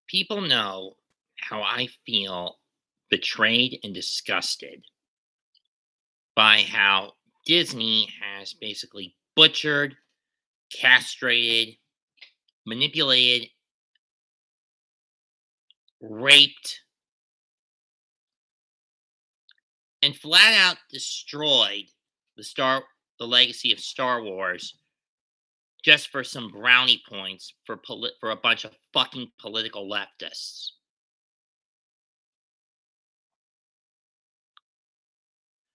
People know how I feel betrayed and disgusted by how Disney has basically butchered, castrated, manipulated, raped, and flat out destroyed the star the legacy of Star Wars just for some brownie points for a bunch of fucking political leftists.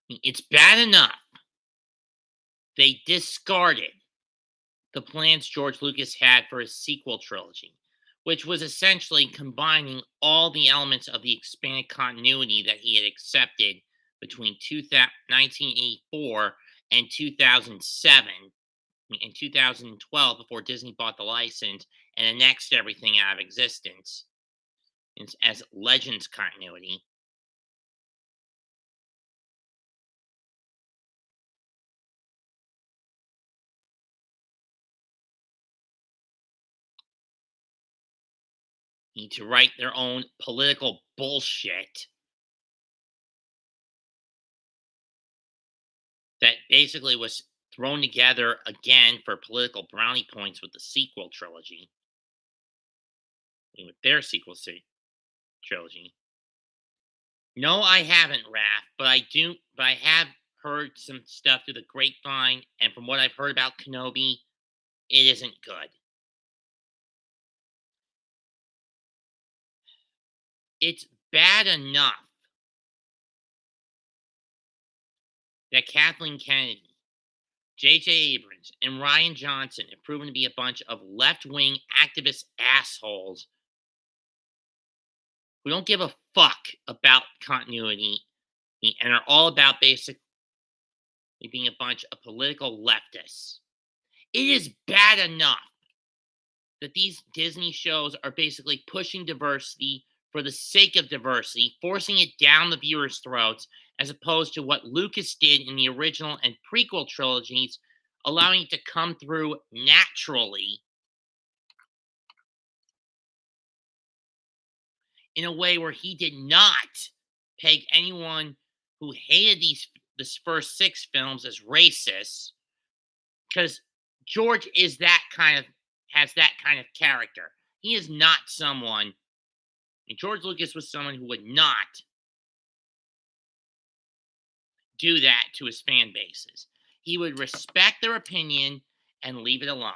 It's bad enough they discarded the plans George Lucas had for his sequel trilogy, which was essentially combining all the elements of the expanded continuity that he had accepted between 1984 and 2007 and 2012 before Disney bought the license and annexed everything out of existence as Legends continuity. Need to write their own political bullshit that basically was thrown together again for political brownie points with the sequel trilogy. With their trilogy. No, I haven't, Raph, but I have heard some stuff through the grapevine, and from what I've heard about Kenobi, it isn't good. It's bad enough that Kathleen Kennedy, J.J. Abrams, and Ryan Johnson have proven to be a bunch of left-wing activist assholes who don't give a fuck about continuity and are all about basically being a bunch of political leftists. It is bad enough that these Disney shows are basically pushing diversity for the sake of diversity, forcing it down the viewers' throats, as opposed to what Lucas did in the original and prequel trilogies, allowing it to come through naturally in a way where he did not peg anyone who hated this first 6 films as racist, because George has that kind of character. He is not someone, and George Lucas was someone who would not do that to his fan bases. He would respect their opinion and leave it alone.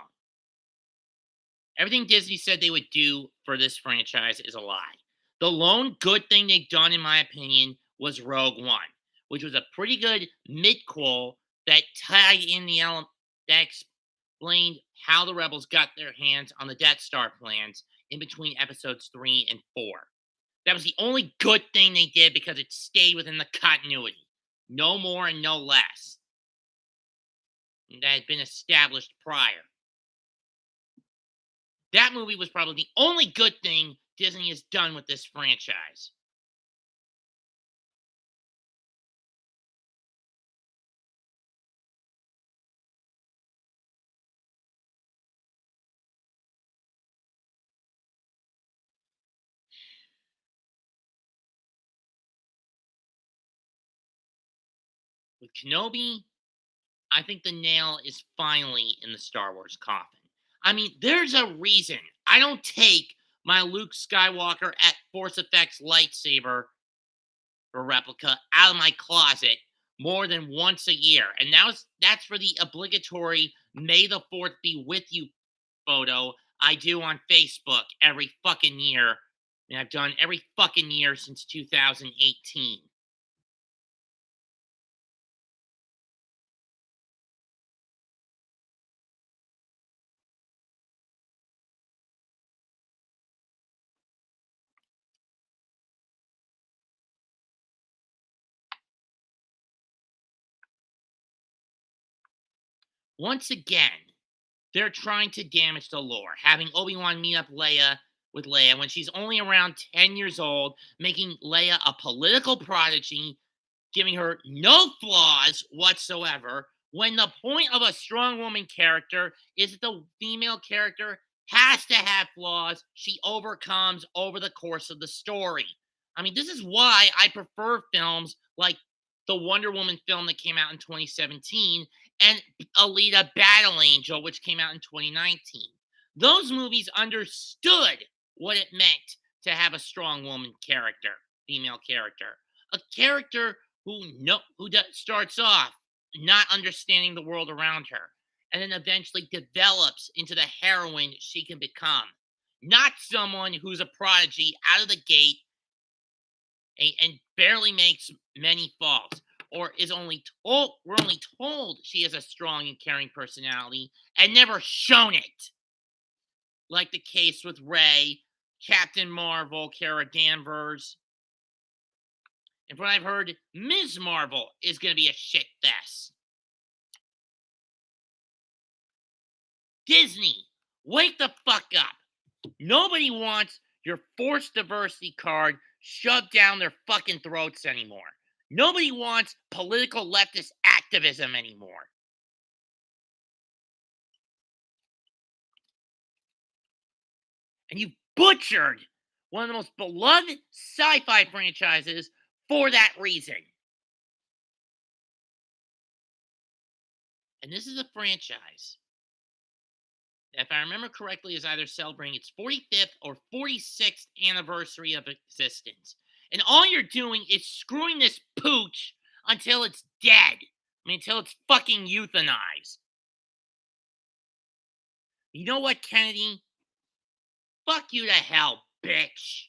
Everything Disney said they would do for this franchise is a lie. The lone good thing they've done, in my opinion, was Rogue One, which was a pretty good midquel that tied in the element that explained how the rebels got their hands on the Death Star plans in between episodes 3 and 4. That was the only good thing they did because it stayed within the continuity. No more and no less. And that had been established prior. That movie was probably the only good thing Disney has done with this franchise. With Kenobi, I think the nail is finally in the Star Wars coffin. I mean, there's a reason I don't take my Luke Skywalker at Force Effects lightsaber or replica out of my closet more than once a year. And that's for the obligatory May the 4th be with you photo I do on Facebook every fucking year. And I've done every fucking year since 2018. Once again, they're trying to damage the lore, having Obi-Wan meet up with Leia when she's only around 10 years old, making Leia a political prodigy, giving her no flaws whatsoever, when the point of a strong woman character is that the female character has to have flaws she overcomes over the course of the story. I mean, this is why I prefer films like the Wonder Woman film that came out in 2017 and Alita Battle Angel, which came out in 2019. Those movies understood what it meant to have a strong woman character, female character, a character starts off not understanding the world around her and then eventually develops into the heroine she can become. Not someone who's a prodigy out of the gate and barely makes many faults, or is only told we're only told she has a strong and caring personality and never shown it, like the case with Ray, Captain Marvel, Kara Danvers, and from what I've heard, Ms. Marvel is going to be a shit fest. Disney, wake the fuck up. Nobody wants your forced diversity card shoved down their fucking throats anymore. Nobody wants political leftist activism anymore. And you butchered one of the most beloved sci-fi franchises for that reason. And this is a franchise, if I remember correctly, is either celebrating its 45th or 46th anniversary of existence. And all you're doing is screwing this pooch until it's dead. I mean, until it's fucking euthanized. You know what, Kennedy? Fuck you to hell, bitch.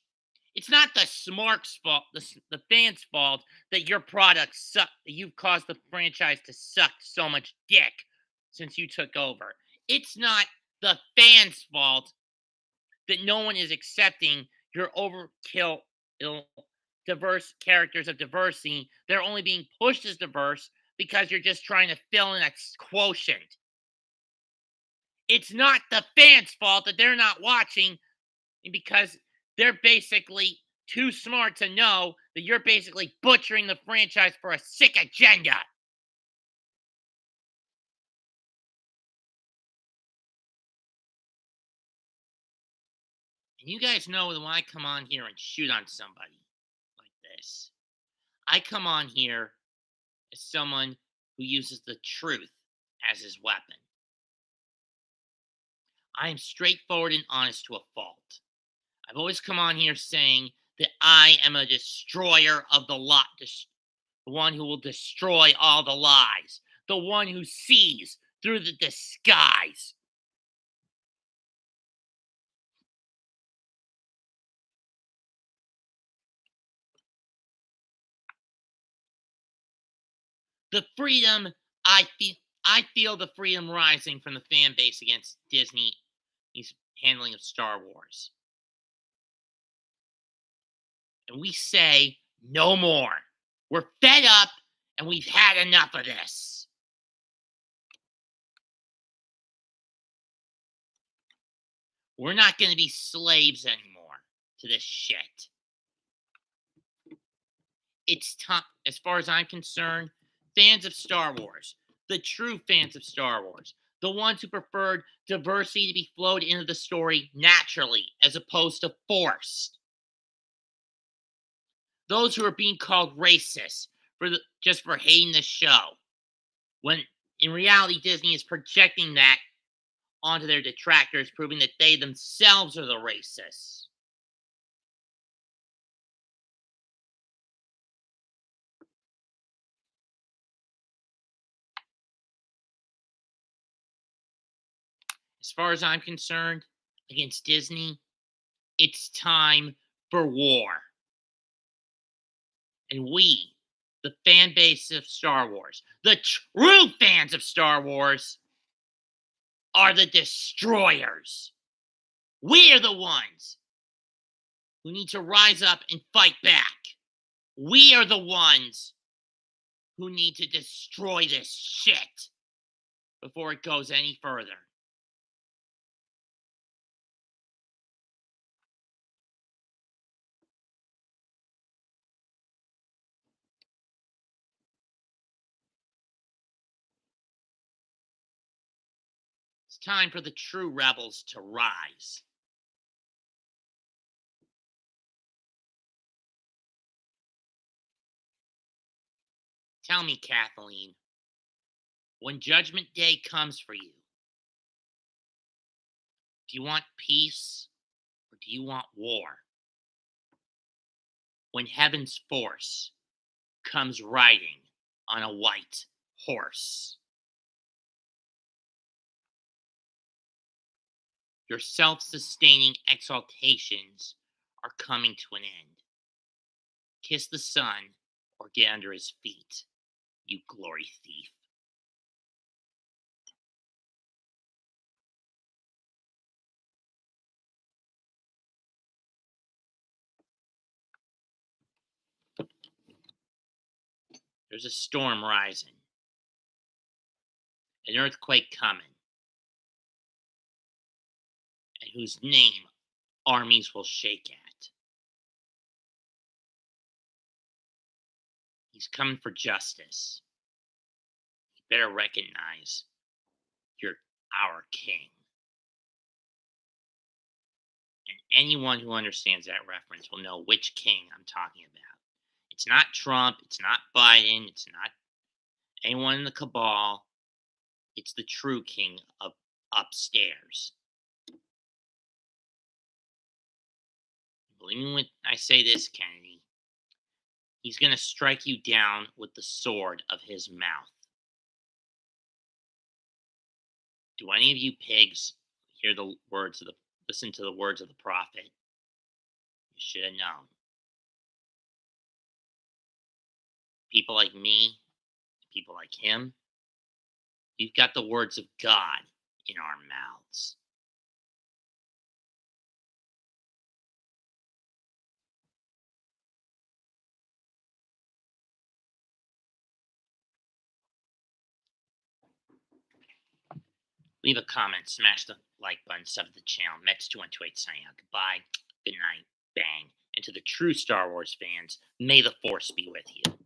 It's not the smarks' fault, the fans' fault that your product sucked, that you've caused the franchise to suck so much dick since you took over. It's not the fans' fault that no one is accepting your overkill, diverse characters of diversity. They're only being pushed as diverse because you're just trying to fill in a quotient. It's not the fans' fault that they're not watching because they're basically too smart to know that you're basically butchering the franchise for a sick agenda. And you guys know that when I come on here and shoot on somebody like this, I come on here as someone who uses the truth as his weapon. I am straightforward and honest to a fault. I've always come on here saying that I am a destroyer of the lot, the one who will destroy all the lies, the one who sees through the disguise. The freedom I feel the freedom rising from the fan base against Disney's handling of Star Wars. And we say no more. We're fed up and we've had enough of this. We're not going to be slaves anymore to this shit. It's time, as far as I'm concerned, fans of Star Wars, the true fans of Star Wars, the ones who preferred diversity to be flowed into the story naturally as opposed to forced. Those who are being called racist just for hating the show, when in reality Disney is projecting that onto their detractors, proving that they themselves are the racists. As far as I'm concerned, against Disney, it's time for war. And we, the fan base of Star Wars, the true fans of Star Wars, are the destroyers. We are the ones who need to rise up and fight back. We are the ones who need to destroy this shit before it goes any further. It's time for the true rebels to rise. Tell me, Kathleen, when Judgment Day comes for you, do you want peace or do you want war? When heaven's force comes riding on a white horse, your self sustaining exaltations are coming to an end. Kiss the sun or get under his feet, you glory thief. There's a storm rising, an earthquake coming, and whose name armies will shake at. He's coming for justice. You better recognize you're our king. And anyone who understands that reference will know which king I'm talking about. It's not Trump, it's not Biden, it's not anyone in the cabal. It's the true king of upstairs. Believe me when I say this, Kennedy. He's going to strike you down with the sword of his mouth. Do any of you pigs hear the words of the listen to the words of the prophet? You should have known. People like me, people like him, we've got the words of God in our mouths. Leave a comment, smash the like button, sub to the channel. Mets2128 signing out. Goodbye, good night, bang. And to the true Star Wars fans, may the Force be with you.